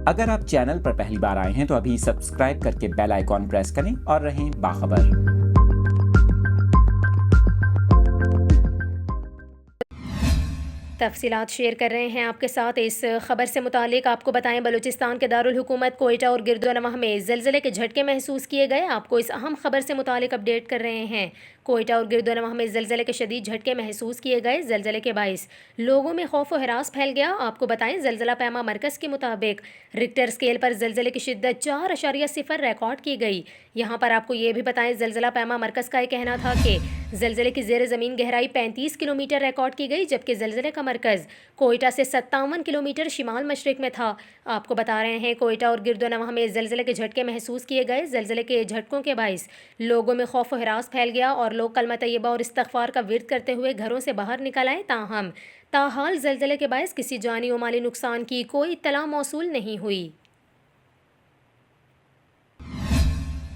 اگر آپ چینل پر پہلی بار آئے ہیں تو ابھی سبسکرائب کر کے بیل آئیکن پریس کریں اور رہیں باخبر۔ تفصیلات شیئر کر رہے ہیں آپ کے ساتھ۔ اس خبر سے متعلق آپ کو بتائیں، بلوچستان کے دارالحکومت کوئٹہ اور گردونواح میں زلزلے کے جھٹکے محسوس کیے گئے۔ آپ کو اس اہم خبر سے متعلق اپڈیٹ کر رہے ہیں۔ کوئٹہ اور گردونواح میں زلزلے کے شدید جھٹکے محسوس کیے گئے۔ زلزلے کے باعث لوگوں میں خوف و ہراس پھیل گیا۔ آپ کو بتائیں، زلزلہ پیما مرکز کے مطابق رکٹر اسکیل پر زلزلے کی شدت 4.0 ریکارڈ کی گئی۔ یہاں پر آپ کو یہ بھی بتائیں، زلزلہ پیما مرکز کا یہ کہنا تھا کہ زلزلے کی زیر زمین گہرائی 35 کلومیٹر ریکارڈ کی گئی، جبکہ زلزلے کا مرکز کوئٹہ سے 57 کلومیٹر شمال مشرق میں تھا۔ آپ کو بتا رہے ہیں، کوئٹہ اور گردونواح میں زلزلے کے جھٹکے محسوس کیے گئے۔ زلزلے کے جھٹکوں کے باعث لوگوں میں خوف و ہراس پھیل گیا اور لوگ کلمہ طیبہ اور استغفار کا ورد کرتے ہوئے گھروں سے باہر نکل آئے۔ تاہم تاحال زلزلے کے باعث کسی جانی و مالی نقصان کی کوئی اطلاع موصول نہیں ہوئی۔